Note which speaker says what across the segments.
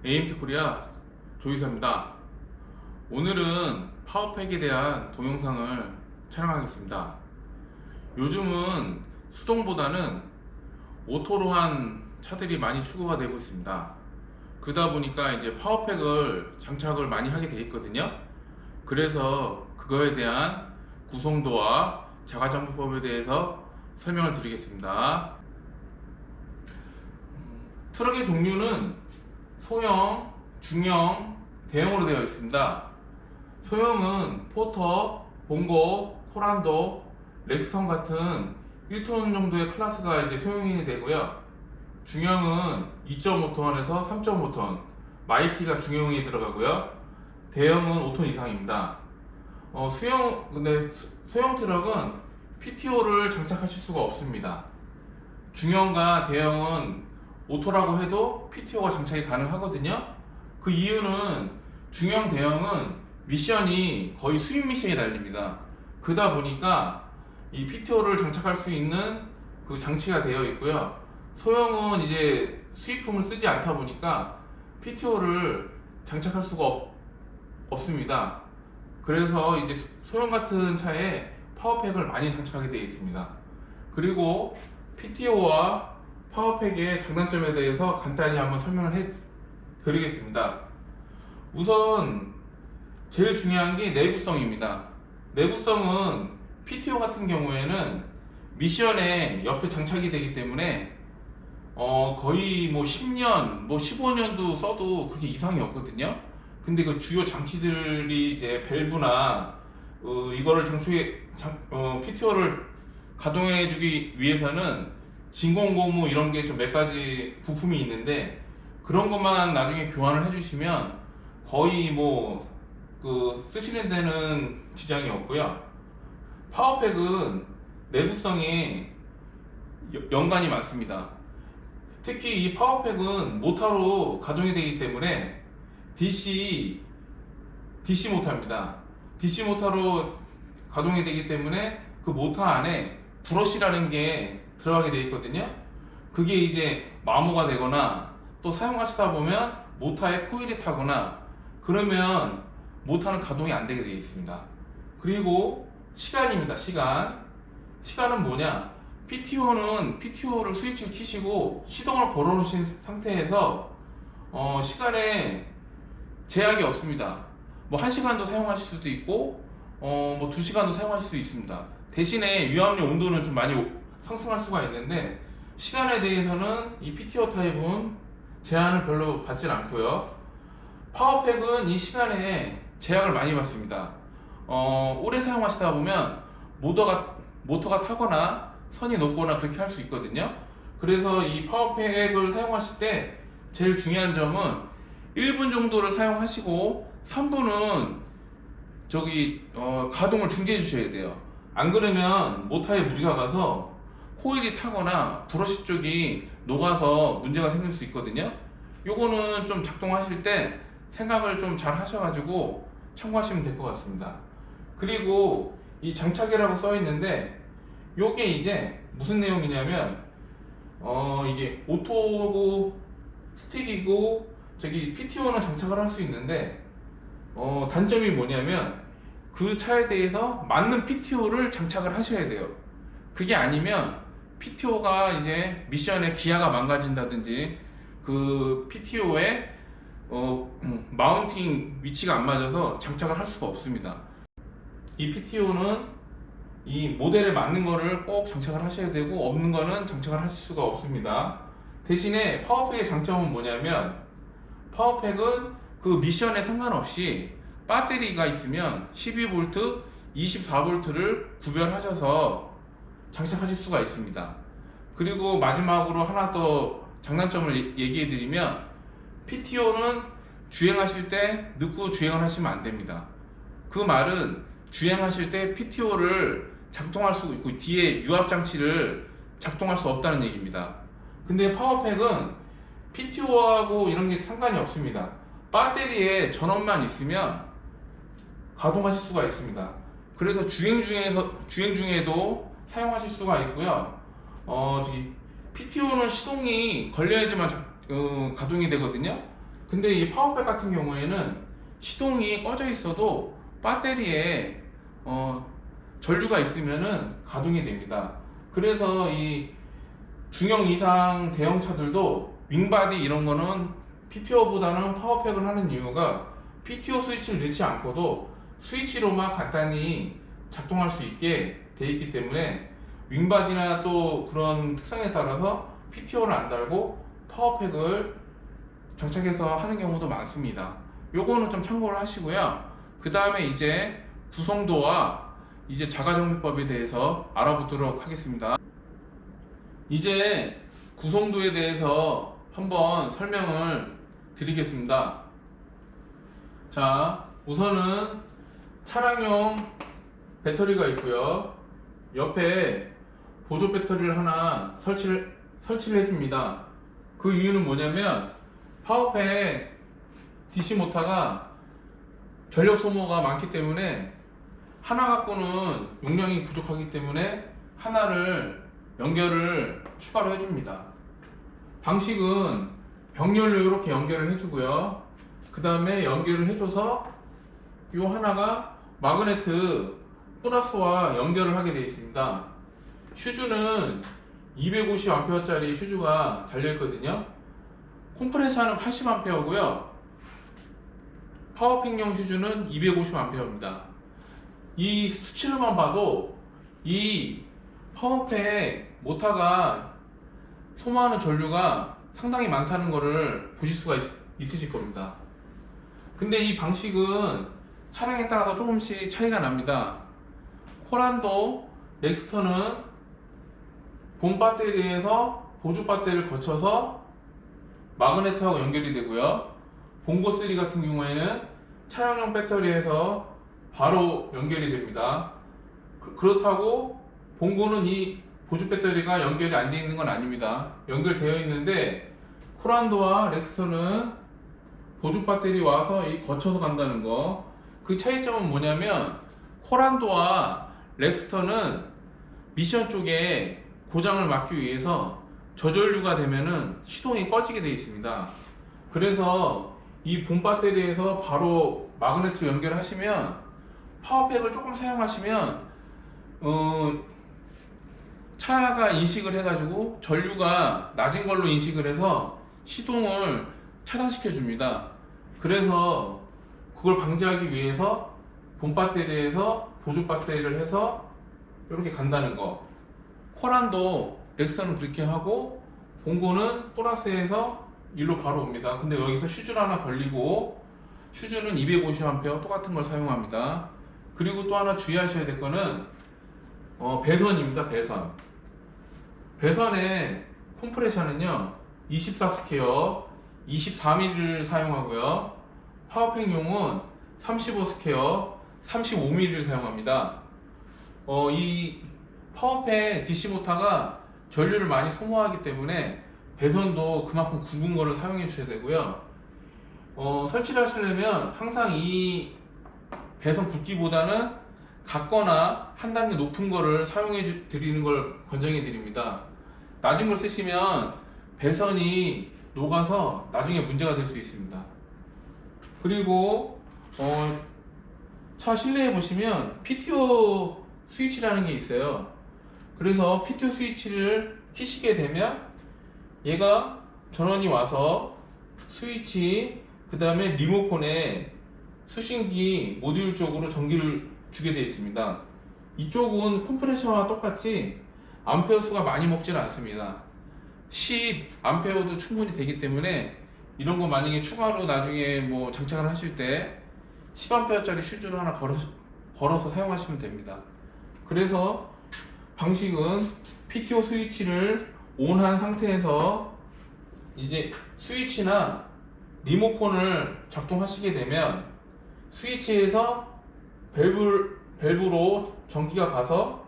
Speaker 1: AMT 코리아 조이사입니다. 오늘은 파워팩에 대한 동영상을 촬영하겠습니다. 요즘은 수동보다는 오토로 한 차들이 많이 추구가 되고 있습니다. 그러다 보니까 이제 파워팩을 장착을 많이 하게 돼 있거든요. 그래서 그거에 대한 구성도와 자가정비법에 대해서 설명을 드리겠습니다. 트럭의 종류는 소형, 중형, 대형으로 되어 있습니다. 소형은 포터, 봉고, 호란도, 렉스턴 같은 1톤 정도의 클래스가 이제 소형이 되고요. 중형은 2.5톤에서 3.5톤, 마이티가 중형이 들어가고요. 대형은 5톤 이상입니다. 근데 소형 트럭은 PTO를 장착하실 수가 없습니다. 중형과 대형은 오토라고 해도 PTO가 장착이 가능하거든요. 그 이유는 중형, 대형은 미션이 거의 수입 미션이 달립니다. 그러다 보니까 이 PTO를 장착할 수 있는 그 장치가 되어 있고요. 소형은 이제 수입품을 쓰지 않다 보니까 PTO를 장착할 수가 없습니다. 그래서 이제 소형 같은 차에 파워팩을 많이 장착하게 되어 있습니다. 그리고 PTO와 파워팩의 장단점에 대해서 간단히 한번 설명을 해 드리겠습니다. 우선 제일 중요한 게 내구성입니다. 내구성은 PTO 같은 경우에는 미션에 옆에 장착이 되기 때문에 거의 뭐 10년, 뭐 15년도 써도 그렇게 이상이 없거든요. 근데 그 주요 장치들이 이제 밸브나 이거를 PTO를 가동해주기 위해서는 진공고무 이런 게 좀 몇 가지 부품이 있는데 그런 것만 나중에 교환을 해주시면 거의 뭐 쓰시는 데는 지장이 없고요. 파워팩은 내구성에 연관이 많습니다. 특히 이 파워팩은 모터로 가동이 되기 때문에 DC 모터입니다. DC 모터로 가동이 되기 때문에 그 모터 안에 브러쉬라는 게 들어가게 되어 있거든요. 그게 이제 마모가 되거나 또 사용하시다 보면 모터에 코일이 타거나 그러면 모터는 가동이 안 되게 되어 있습니다. 그리고 시간입니다. 시간은 뭐냐? PTO를 스위치를 키시고 시동을 걸어 놓으신 상태에서 시간에 제약이 없습니다. 뭐 1시간도 사용하실 수도 있고 뭐 2시간도 사용하실 수 있습니다. 대신에 유압류 온도는 좀 많이 상승할 수가 있는데 시간에 대해서는 이 PTO 타입은 제한을 별로 받질 않고요. 파워팩은 이 시간에 제약을 많이 받습니다. 오래 사용하시다 보면 모터가 타거나 선이 높거나 그렇게 할 수 있거든요. 그래서 이 파워팩을 사용하실 때 제일 중요한 점은 1분 정도를 사용하시고 3분은 가동을 중지해 주셔야 돼요. 안 그러면 모터에 무리가 가서 코일이 타거나 브러쉬 쪽이 녹아서 문제가 생길 수 있거든요. 요거는 좀 작동하실 때 생각을 좀 잘 하셔가지고 참고하시면 될 것 같습니다. 그리고 이 장착이라고 써 있는데 요게 이제 무슨 내용이냐면 이게 오토고 스틱이고 PTO는 장착을 할 수 있는데 단점이 뭐냐면 그 차에 대해서 맞는 PTO를 장착을 하셔야 돼요. 그게 아니면 PTO가 이제 미션에 기아가 망가진다든지 그 PTO에 마운팅 위치가 안 맞아서 장착을 할 수가 없습니다. 이 PTO는 이 모델에 맞는 거를 꼭 장착을 하셔야 되고 없는 거는 장착을 할 수가 없습니다. 대신에 파워팩의 장점은 뭐냐면 파워팩은 그 미션에 상관없이 배터리가 있으면 12V, 24V를 구별하셔서 장착하실 수가 있습니다. 그리고 마지막으로 하나 더 장단점을 얘기해 드리면 PTO는 주행하실 때 늦고 주행을 하시면 안 됩니다. 그 말은 주행하실 때 PTO를 작동할 수 있고 뒤에 유압 장치를 작동할 수 없다는 얘기입니다. 근데 파워팩은 PTO하고 이런 게 상관이 없습니다. 배터리에 전원만 있으면 가동하실 수가 있습니다. 그래서 주행 중에도 사용하실 수가 있고요. PTO는 시동이 걸려야지만 가동이 되거든요. 근데 이 파워팩 같은 경우에는 시동이 꺼져 있어도 배터리에 전류가 있으면은 가동이 됩니다. 그래서 이 중형 이상 대형 차들도 윙바디 이런 거는 PTO보다는 파워팩을 하는 이유가 PTO 스위치를 넣지 않고도 스위치로만 간단히 작동할 수 있게 돼 있기 때문에 윙바디나 또 그런 특성에 따라서 PTO를 안 달고 파워팩을 장착해서 하는 경우도 많습니다. 요거는 좀 참고를 하시고요. 그 다음에 이제 구성도와 이제 자가정비법에 대해서 알아보도록 하겠습니다. 이제 구성도에 대해서 한번 설명을 드리겠습니다. 자, 우선은 차량용 배터리가 있고요. 옆에 보조 배터리를 하나 설치를 해줍니다. 그 이유는 뭐냐면 파워팩 DC 모터가 전력 소모가 많기 때문에 하나 갖고는 용량이 부족하기 때문에 하나를 연결을 추가로 해줍니다. 방식은 병렬로 이렇게 연결을 해주고요. 그 다음에 연결을 해줘서 이 하나가 마그네트 플러스와 연결을 하게 되어 있습니다. 슈즈는 250A짜리 슈즈가 달려있거든요. 컴프레셔는 80A고요. 파워팩용 슈즈는 250A입니다. 이 수치를만 봐도 이 파워팩 모터가 소모하는 전류가 상당히 많다는 것을 보실 수가 있으실 겁니다. 근데 이 방식은 차량에 따라서 조금씩 차이가 납니다. 코란도, 렉스턴은 본 배터리에서 보조 배터리를 거쳐서 마그네트하고 연결이 되고요. 봉고3 같은 경우에는 차량용 배터리에서 바로 연결이 됩니다. 그렇다고 봉고는 이 보조 배터리가 연결이 안 되어 있는 건 아닙니다. 연결되어 있는데 코란도와 렉스턴은 보조 배터리 와서 거쳐서 간다는 거. 그 차이점은 뭐냐면 코란도와 렉스턴은 미션 쪽에 고장을 막기 위해서 저전류가 되면은 시동이 꺼지게 되어 있습니다. 그래서 이 본 배터리에서 바로 마그네트로 연결하시면 파워팩을 조금 사용하시면 차가 인식을 해가지고 전류가 낮은 걸로 인식을 해서 시동을 차단시켜 줍니다. 그래서 그걸 방지하기 위해서 본 배터리에서 보조 배터리를 해서 이렇게 간다는 거. 코란도 렉선은 그렇게 하고 봉고는 플러스에서 일로 바로 옵니다. 근데 여기서 슈즈를 하나 걸리고 슈즈는 250A 똑같은 걸 사용합니다. 그리고 또 하나 주의하셔야 될 거는 배선입니다. 배선의 컴프레셔는요 24스퀘어 24mm를 사용하고요. 파워팩용은 35스퀘어 35mm를 사용합니다. 이 파워팩 DC 모터가 전류를 많이 소모하기 때문에 배선도 그만큼 굵은 거를 사용해 주셔야 되고요. 설치를 하시려면 항상 이 배선 굵기보다는 같거나 한 단계 높은 거를 사용해 드리는 걸 권장해 드립니다. 낮은 걸 쓰시면 배선이 녹아서 나중에 문제가 될 수 있습니다. 그리고 차 실내에 보시면 PTO 스위치라는 게 있어요. 그래서 PTO 스위치를 키시게 되면 얘가 전원이 와서 스위치 그 다음에 리모컨에 수신기 모듈 쪽으로 전기를 주게 되어 있습니다. 이쪽은 컴프레셔와 똑같이 암페어 수가 많이 먹지는 않습니다. 10A도 충분히 되기 때문에 이런 거 만약에 추가로 나중에 뭐 장착을 하실 때 10A짜리 슈즈를 하나 걸어서 사용하시면 됩니다. 그래서 방식은 PTO 스위치를 온한 상태에서 이제 스위치나 리모컨을 작동하시게 되면 스위치에서 밸브로 전기가 가서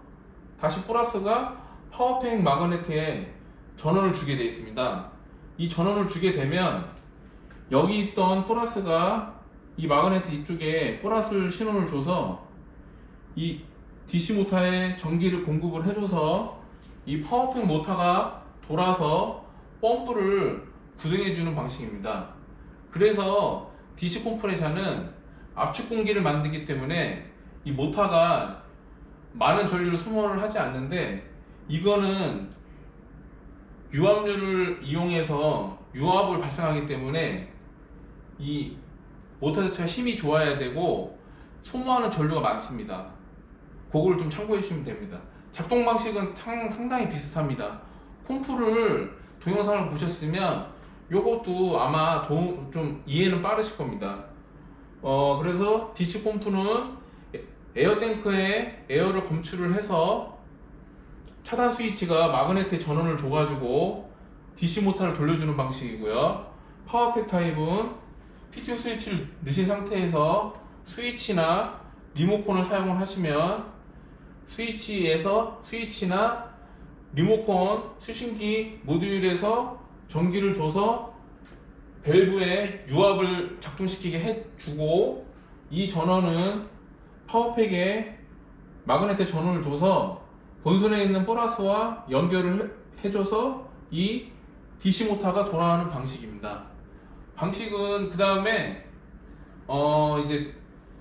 Speaker 1: 다시 플러스가 파워팩 마그네트에 전원을 주게 되어 있습니다. 이 전원을 주게 되면 여기 있던 플러스가 이 마그네트 이쪽에 플러스 신호를 줘서 이 DC 모터에 전기를 공급을 해줘서 이 파워팩 모터가 돌아서 펌프를 구동해 주는 방식입니다. 그래서 DC 컴프레셔는 압축 공기를 만들기 때문에 이 모터가 많은 전류를 소모를 하지 않는데, 이거는 유압률을 이용해서 유압을 발생하기 때문에 이 모터 자체가 힘이 좋아야 되고 소모하는 전류가 많습니다. 그걸 좀 참고해 주시면 됩니다. 작동 방식은 상당히 비슷합니다. pom프를 동영상을 보셨으면 요것도 아마 좀 이해는 빠르실 겁니다. 그래서 DC pom프는 에어탱크에 에어를 검출을 해서 차단 스위치가 마그네틱 전원을 줘가지고 DC 모터를 돌려주는 방식이고요. 파워팩 타입은 P2 스위치를 넣으신 상태에서 스위치나 리모컨을 사용을 하시면 스위치나 리모컨 수신기 모듈에서 전기를 줘서 밸브에 유압을 작동시키게 해주고, 이 전원은 파워팩에 마그네틱 전원을 줘서 본선에 있는 플러스와 연결을 해줘서 이 DC 모터가 돌아가는 방식입니다. 방식은 그 다음에 이제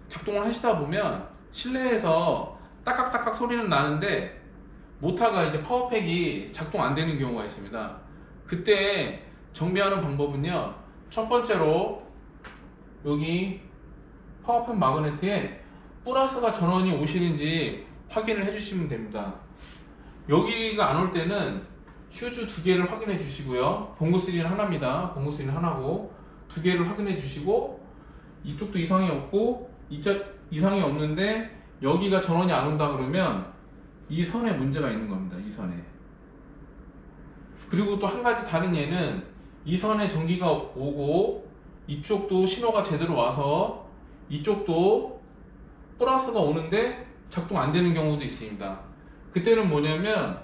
Speaker 1: 작동을 하시다 보면 실내에서 따깍따깍 소리는 나는데 모터가 이제 파워팩이 작동 안 되는 경우가 있습니다. 그때 정비하는 방법은요, 첫 번째로 여기 파워팩 마그네트에 플러스가 전원이 오시는지 확인을 해주시면 됩니다. 여기가 안 올 때는 슈즈 2개를 확인해 주시고요. 봉고 3는 하나입니다. 봉고 3는 하나고 2개를 확인해 주시고, 이쪽도 이상이 없고 이쪽 이상이 없는데 여기가 전원이 안 온다 그러면 이 선에 문제가 있는 겁니다. 이 선에. 그리고 또 한 가지 다른 예는 이 선에 전기가 오고 이쪽도 신호가 제대로 와서 이쪽도 플러스가 오는데 작동 안 되는 경우도 있습니다. 그때는 뭐냐면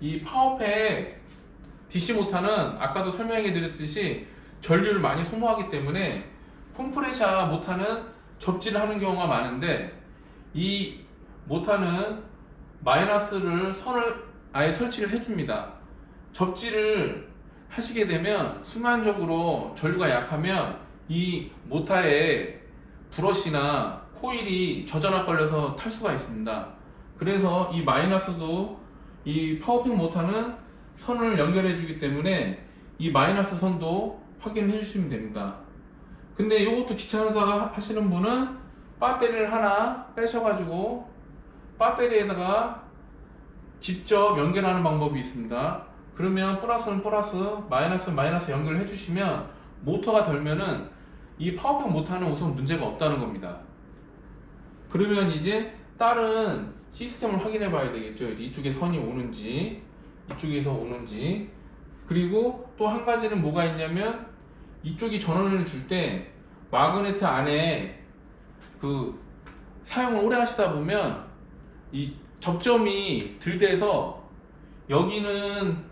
Speaker 1: 이 파워팩 DC 모터는 아까도 설명해 드렸듯이 전류를 많이 소모하기 때문에 컴프레셔 모터는 접지를 하는 경우가 많은데, 이 모터는 선을 아예 설치를 해줍니다. 접지를 하시게 되면 순간적으로 전류가 약하면 이 모터에 브러쉬나 코일이 저전압 걸려서 탈 수가 있습니다. 그래서 이 마이너스도 이 파워팩 모터는 선을 연결해 주기 때문에 이 마이너스 선도 확인해 주시면 됩니다. 근데 이것도 귀찮아서 하시는 분은 배터리를 하나 빼셔가지고 배터리에다가 직접 연결하는 방법이 있습니다. 그러면 플러스는 플러스, 마이너스는 마이너스 연결해 주시면 모터가 돌면은 이 파워팩 모터는 우선 문제가 없다는 겁니다. 그러면 이제 다른 시스템을 확인해 봐야 되겠죠. 이쪽에 선이 오는지, 이쪽에서 오는지. 그리고 또 한 가지는 뭐가 있냐면, 이쪽이 전원을 줄 때 마그네트 안에 사용을 오래 하시다 보면 이 접점이 들대서 여기는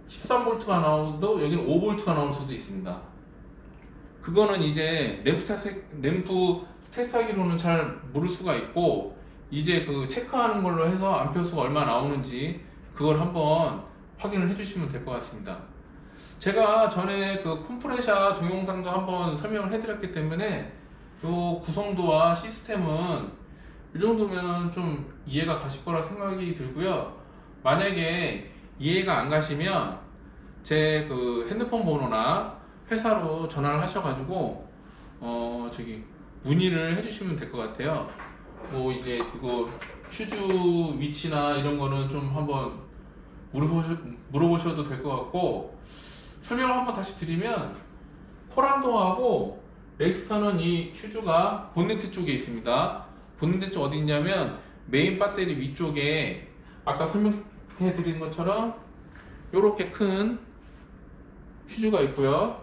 Speaker 1: 13V가 나오도 여기는 5V가 나올 수도 있습니다. 그거는 이제 램프 테스트하기로는 잘 모를 수가 있고, 이제 체크하는 걸로 해서 암페어수가 얼마 나오는지 그걸 한번 확인을 해주시면 될 것 같습니다. 제가 전에 컴프레셔 동영상도 한번 설명을 해드렸기 때문에 요 구성도와 시스템은 이 정도면 좀 이해가 가실 거라 생각이 들고요. 만약에 이해가 안 가시면 제 핸드폰 번호나 회사로 전화를 하셔가지고 문의를 해주시면 될 것 같아요. 뭐 이제 이거 슈즈 위치나 이런 거는 좀 한번 물어보셔도 될 것 같고, 설명을 한번 다시 드리면 코란도하고 렉스턴은 이 슈즈가 본네트 쪽에 있습니다. 본네트 쪽 어디 있냐면 메인 배터리 위쪽에 아까 설명해 드린 것처럼 이렇게 큰 슈즈가 있고요.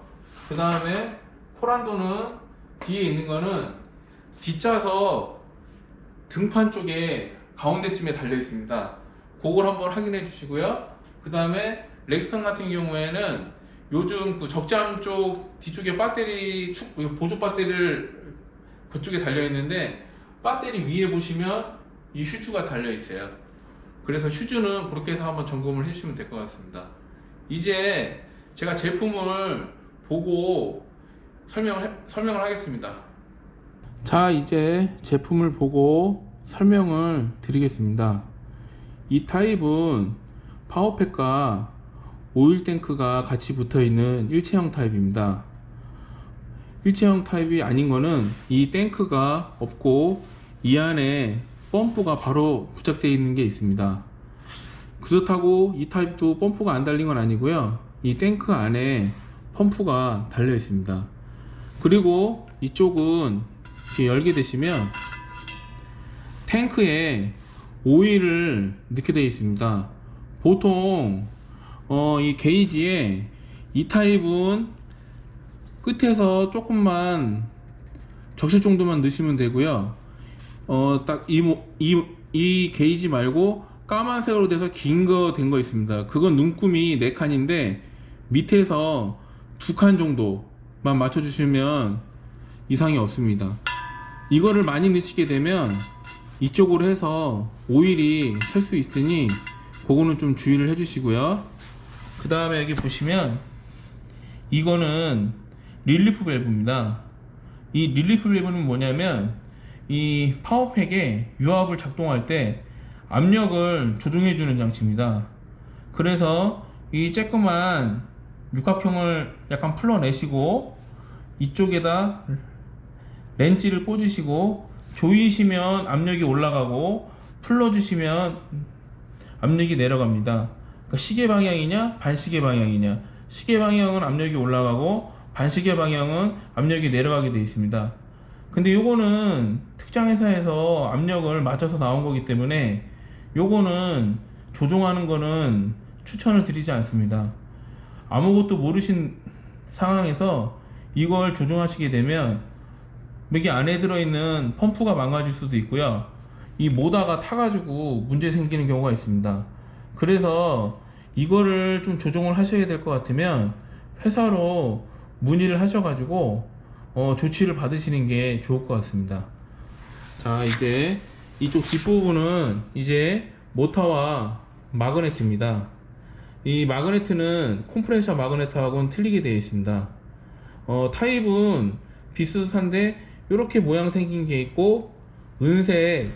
Speaker 1: 그 다음에 코란도는 뒤에 있는 거는 뒷좌석 등판 쪽에 가운데쯤에 달려 있습니다. 그걸 한번 확인해 주시고요. 그 다음에 렉스턴 같은 경우에는 요즘 적재함 쪽 뒤쪽에 배터리 보조 배터리를 그쪽에 달려 있는데, 배터리 위에 보시면 이 휴즈가 달려 있어요. 그래서 휴즈는 그렇게 해서 한번 점검을 해주시면 될 것 같습니다. 이제 제가 제품을 보고 설명을 하겠습니다. 자, 이제 제품을 보고 설명을 드리겠습니다. 이 타입은 파워팩과 오일 탱크가 같이 붙어 있는 일체형 타입입니다. 일체형 타입이 아닌 거는 이 탱크가 없고 이 안에 펌프가 바로 부착되어 있는 게 있습니다. 그렇다고 이 타입도 펌프가 안 달린 건 아니고요. 이 탱크 안에 펌프가 달려 있습니다. 그리고 이쪽은 이렇게 열게 되시면 탱크에 오일을 넣게 되어 있습니다. 보통 이 게이지에 이 타입은 끝에서 조금만 적실 정도만 넣으시면 되고요. 딱 이 게이지 말고 까만색으로 돼서 긴 거 된 거 있습니다. 그건 눈금이 4칸인데 밑에서 2칸 정도만 맞춰주시면 이상이 없습니다. 이거를 많이 넣으시게 되면 이쪽으로 해서 오일이 셀 수 있으니 그거는 좀 주의를 해주시고요. 그 다음에 여기 보시면 이거는 릴리프 밸브입니다. 이 릴리프 밸브는 뭐냐면 이 파워팩에 유압을 작동할 때 압력을 조정해 주는 장치입니다. 그래서 이 쬐끄만 육각형을 약간 풀어내시고 이쪽에다 렌치를 꽂으시고 조이시면 압력이 올라가고 풀러주시면 압력이 내려갑니다. 그러니까 시계 방향이냐 반시계 방향이냐, 시계 방향은 압력이 올라가고 반시계 방향은 압력이 내려가게 되어 있습니다. 근데 요거는 특정 회사에서 압력을 맞춰서 나온 거기 때문에 요거는 조종하는 거는 추천을 드리지 않습니다. 아무것도 모르신 상황에서 이걸 조종하시게 되면 여기 안에 들어있는 펌프가 망가질 수도 있고요. 이 모다가 타가지고 문제 생기는 경우가 있습니다. 그래서 이거를 좀 조정을 하셔야 될 것 같으면 회사로 문의를 하셔가지고 조치를 받으시는 게 좋을 것 같습니다. 자, 이제 이쪽 뒷부분은 이제 모터와 마그네트입니다. 이 마그네트는 컴프레셔 마그네트하고는 틀리게 되어 있습니다. 타입은 비슷한데 이렇게 모양 생긴 게 있고 은색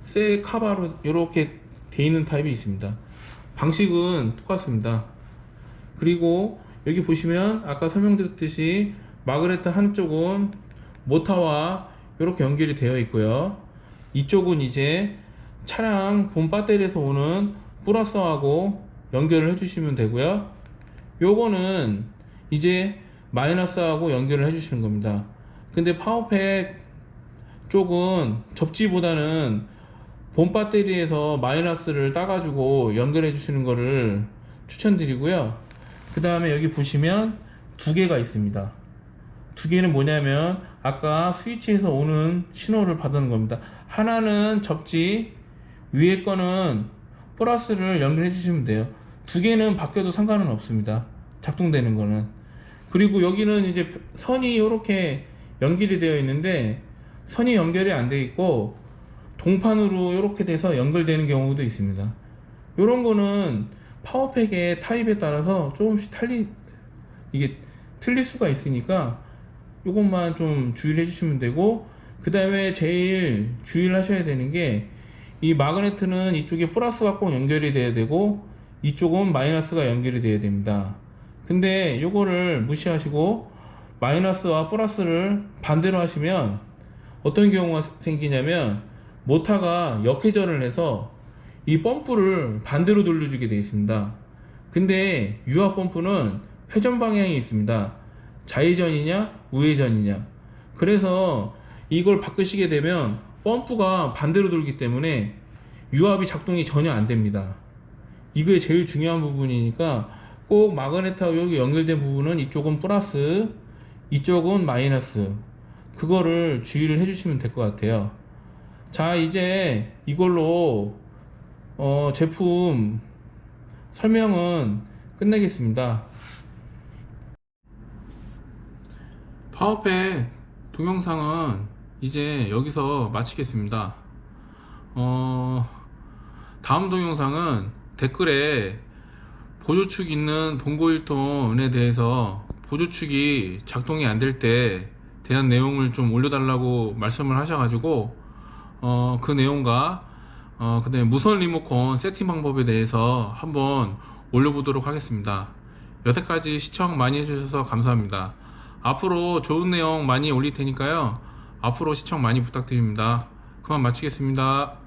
Speaker 1: 쇠 카바로 이렇게 되어 있는 타입이 있습니다. 방식은 똑같습니다. 그리고 여기 보시면 아까 설명드렸듯이 마그네트 한쪽은 모터와 이렇게 연결이 되어 있고요. 이쪽은 이제 차량 본 배터리에서 오는 플러스하고 연결을 해주시면 되고요. 요거는 이제 마이너스하고 연결을 해주시는 겁니다. 근데 파워팩 쪽은 접지보다는 본 배터리에서 마이너스를 따가지고 연결해 주시는 거를 추천드리고요. 그 다음에 여기 보시면 두 개가 있습니다. 두 개는 뭐냐면 아까 스위치에서 오는 신호를 받는 겁니다. 하나는 접지, 위에 거는 플러스를 연결해 주시면 돼요. 두 개는 바뀌어도 상관은 없습니다. 작동되는 거는. 그리고 여기는 이제 선이 이렇게 연결이 되어 있는데 선이 연결이 안 되어 있고 동판으로 이렇게 돼서 연결되는 경우도 있습니다. 이런 거는 파워팩의 타입에 따라서 조금씩 이게 틀릴 수가 있으니까 이것만 좀 주의를 해주시면 되고, 그 다음에 제일 주의를 하셔야 되는 게 이 마그네트는 이쪽에 플러스가 꼭 연결이 돼야 되고 이쪽은 마이너스가 연결이 돼야 됩니다. 근데 이거를 무시하시고 마이너스와 플러스를 반대로 하시면 어떤 경우가 생기냐면 모터가 역회전을 해서 이 펌프를 반대로 돌려주게 되어 있습니다. 근데 유압 펌프는 회전 방향이 있습니다. 좌회전이냐 우회전이냐. 그래서 이걸 바꾸시게 되면 펌프가 반대로 돌기 때문에 유압이 작동이 전혀 안 됩니다. 이게 제일 중요한 부분이니까 꼭 마그네트하고 여기 연결된 부분은 이쪽은 플러스, 이쪽은 마이너스, 그거를 주의를 해주시면 될 것 같아요. 자, 이제 이걸로 제품 설명은 끝내겠습니다. 파워팩 동영상은 이제 여기서 마치겠습니다. 다음 동영상은 댓글에 보조축 있는 봉고 1톤에 대해서
Speaker 2: 보조축이 작동이 안 될 때 대한 내용을 좀 올려달라고 말씀을 하셔가지고 그 내용과 그다음에 무선 리모컨 세팅 방법에 대해서 한번 올려보도록 하겠습니다. 여태까지 시청 많이 해주셔서 감사합니다. 앞으로 좋은 내용 많이 올릴 테니까요, 앞으로 시청 많이 부탁드립니다. 그만 마치겠습니다.